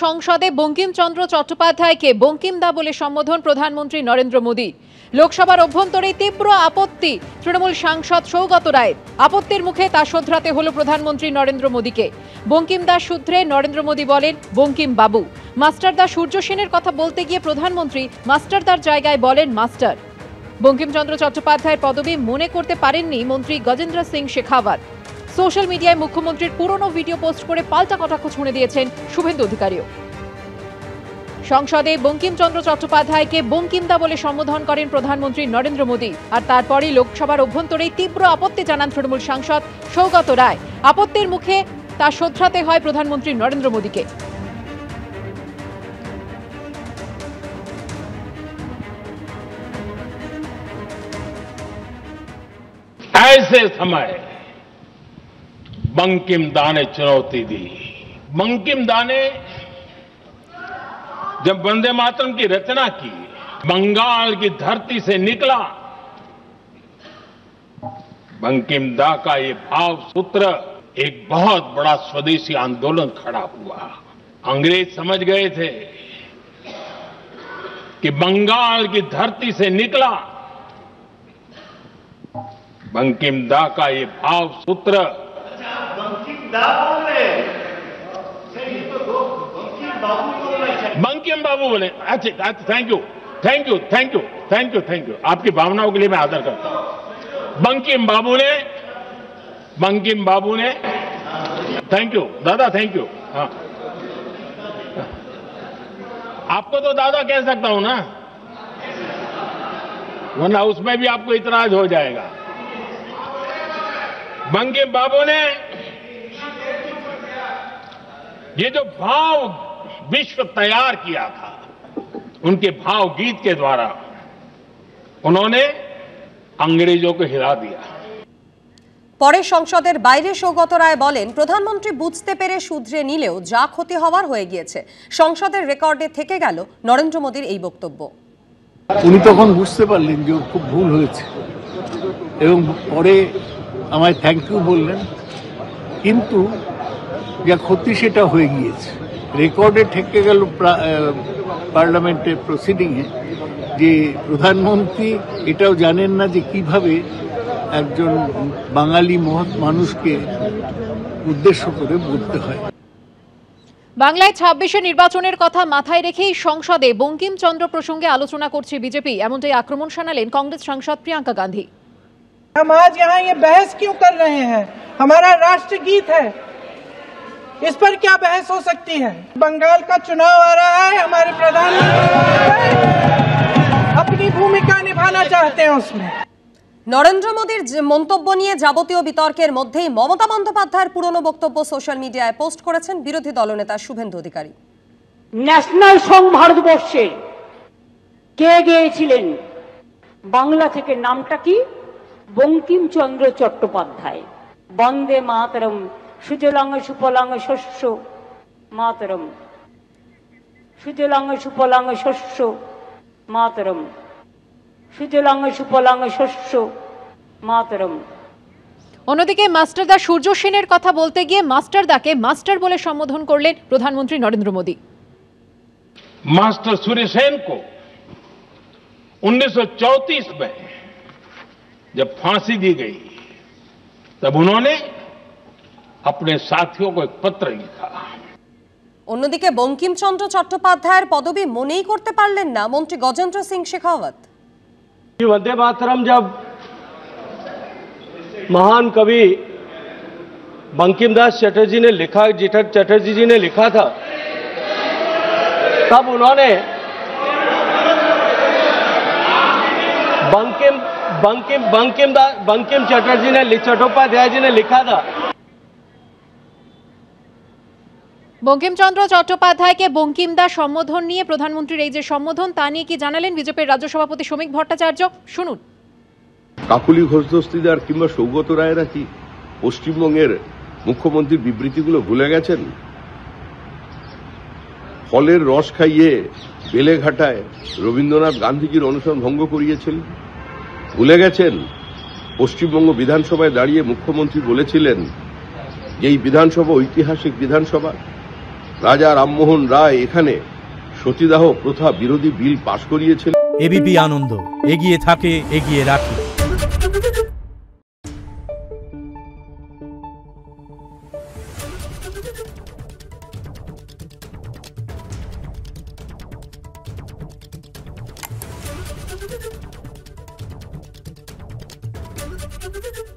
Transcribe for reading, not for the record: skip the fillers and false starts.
সংসদে বঙ্কিমচন্দ্র চট্টোপাধ্যায়কে বঙ্কিমদা বলে সম্বোধন প্রধানমন্ত্রী নরেন্দ্র মোদী। লোকসভার অভ্যন্তরে তীব্র আপত্তি তৃণমূল সাংসদ সৌগত রায়ের। আপত্তির মুখে তা শোধরাতে হলো প্রধানমন্ত্রী নরেন্দ্র মোদীকে। বঙ্কিমদা সূত্রে নরেন্দ্র মোদী বলেন বঙ্কিম বাবু। মাস্টারদা সূর্য সেনের কথা বলতে গিয়ে প্রধানমন্ত্রী মাস্টারদার জায়গায় বলেন মাস্টার। বঙ্কিমচন্দ্র চট্টোপাধ্যায়ের পদবি মনে করতে পারেননি মন্ত্রী গজেন্দ্র সিং শেখাওয়াত। সোশ্যাল মিডিয়ায় মুখ্যমন্ত্রীর পুরনো ভিডিও পোস্ট করে পাল্টা কটাক্ষ ছুঁড়ে দিয়েছেন শুভেন্দু অধিকারীও। সংসদে বঙ্কিমচন্দ্র চট্টোপাধ্যায়কে বঙ্কিমদা বলে সম্বোধন করেন প্রধানমন্ত্রী নরেন্দ্র মোদী। আর তারপরই লোকসভার অভ্যন্তরেই তীব্র আপত্তি জানান তৃণমূল সাংসদ সৌগত রায়। আপত্তির মুখে তা শোধরাতে হয় প্রধানমন্ত্রী নরেন্দ্র মোদীকে। ऐसे समय बंकिमदा ने चुनौती दी। बंकिमदा ने जब वंदे मातरम की रचना की, बंगाल की धरती से निकला, बंकिमदा का ये भाव सूत्र एक बहुत बड़ा स्वदेशी आंदोलन खड़ा हुआ। अंग्रेज समझ गए थे कि बंगाल की धरती से निकला बंकिमदा का ये भाव सूत्र। बंकिम बाबू बोले। अच्छा, thank you thank you thank you thank you thank you आपकी भावनाओं के लिए मैं आदर करता हूं। बंकिम बाबू ने थैंक यू दादा, थैंक यू। हाँ, आपको तो दादा कह सकता हूं ना, वरना उसमें भी आपको इतराज हो जाएगा। बंकिम बाबू ने ये जो भाव विश्व तैयार किया था, उनके भाव गीत के द्वारा उन्होंने अंग्रेजों को हिला दिया। পরে সংসদের বাইরে সৌগত রায় বলেন প্রধানমন্ত্রী বুঝতে পেরে শুধরে নিলেও যা ক্ষতি হওয়ার হয়ে গিয়েছে। সংসদের রেকর্ডে থেকে গেল নরেন্দ্র মোদীর এই বক্তব্য। উনি তখন বুঝতে পারলেন যে খুব ভুল হয়েছে এবং পরে আমায় থ্যাংক ইউ বললেন, কিন্তু যা ক্ষতি সেটা হয়ে গিয়েছে। রেকর্ডে থেকে গেল পার্লামেন্টের প্রসিডিংয়ে যে প্রধানমন্ত্রী এটাও জানেন না যে কিভাবে একজন বাঙালি মহৎ মানুষকে উদ্দেশ্য করে বলতে হয়। বাংলায় ২৬শে নির্বাচনের কথা মাথায় রেখেই সংসদে বঙ্কিমচন্দ্র প্রসঙ্গে আলোচনা করছে বিজেপি, এমনটাই আক্রমণ শানালেন কংগ্রেস সাংসদ প্রিয়াঙ্কা গান্ধী। हम आज यहाँ ये बहस क्यों कर रहे हैं? हमारा राष्ट्रगीत है, इस पर क्या बहस हो सकती है? बंगाल का चुनाव आ रहा है, हमारे प्रधानमंत्री अपनी भूमिका निभाना चाहते हैं उसमें। নরেন্দ্র মোদীর মন্তব্য নিয়ে যাবতীয় বিতর্কের মধ্যেই মমতা বন্দ্যোপাধ্যায়ের পুরনো বক্তব্য সোশ্যাল মিডিয়ায় পোস্ট করেছেন বিরোধী দলনেতা শুভেন্দু অধিকারী। ন্যাশনাল সং ভারতবর্ষে কে গেয়েছিলেন? বাংলা থেকে নামটা কি? বঙ্কিমচন্দ্র চট্টোপাধ্যায়। বন্দে মাতরম, সুজলাং সুফলাং শস্য মাতরম, সুজলাং সুফলাং শস্য মাতরম, সুজলাং সুফলাং শস্য মাতরম। অন্যদিকে মাস্টারদা সূর্য সেনের কথা বলতে গিয়ে মাস্টারদাকে মাস্টার বলে সম্বোধন করলেন প্রধানমন্ত্রী নরেন্দ্র মোদী। मास्टर सूर्य सेन को 1934 में जब फांसी दी गई, तब उन्होंने अपने साथियों को एक पत्र लिखा। অন্যদিকে বঙ্কিমচন্দ্র চট্টোপাধ্যায়ের পদবি মনেই করতে পারলেন না মন্ত্রী গজেন্দ্র সিং শেখাওয়াত। वंदे मातरम जब महान कवि बंकिमदास चटर्जी ने लिखा, चटर्जी जी ने लिखा था, तब उन्होंने बंकिम चटर्जी ने, चट्टोपाध्याय जी ने लिखा था। বঙ্কিমচন্দ্র চট্টোপাধ্যায়কে বঙ্কিমদা সম্বোধন নিয়ে প্রধানমন্ত্রীর এই যে সম্বোধন, তা নিয়ে কি জানালেন বিজেপির রাজ্য সভাপতি শ্রমিক ভট্টাচার্য? শুনুন। কাকুলি ঘোষ দস্তিদার কিংবা সৌগত রায়রা কি পশ্চিমবঙ্গের মুখ্যমন্ত্রীর বিবৃতিগুলো ভুলে গেছেন? ফলের রস খাইয়ে বেলেঘাটায় রবীন্দ্রনাথ গান্ধীজির অনশন ভঙ্গ করিয়েছিলেন? ভুলে গেছেন পশ্চিমবঙ্গ বিধানসভায় দাঁড়িয়ে মুখ্যমন্ত্রী বলেছিলেন যে এই বিধানসভা ঐতিহাসিক বিধানসভা, রাজা রামমোহন রায় এখানে সতীদাহ প্রথা বিরোধী বিল পাশ করিয়েছিলেন। এবিপি আনন্দ, এগিয়ে থাকে, এগিয়ে রাখে। Thank you.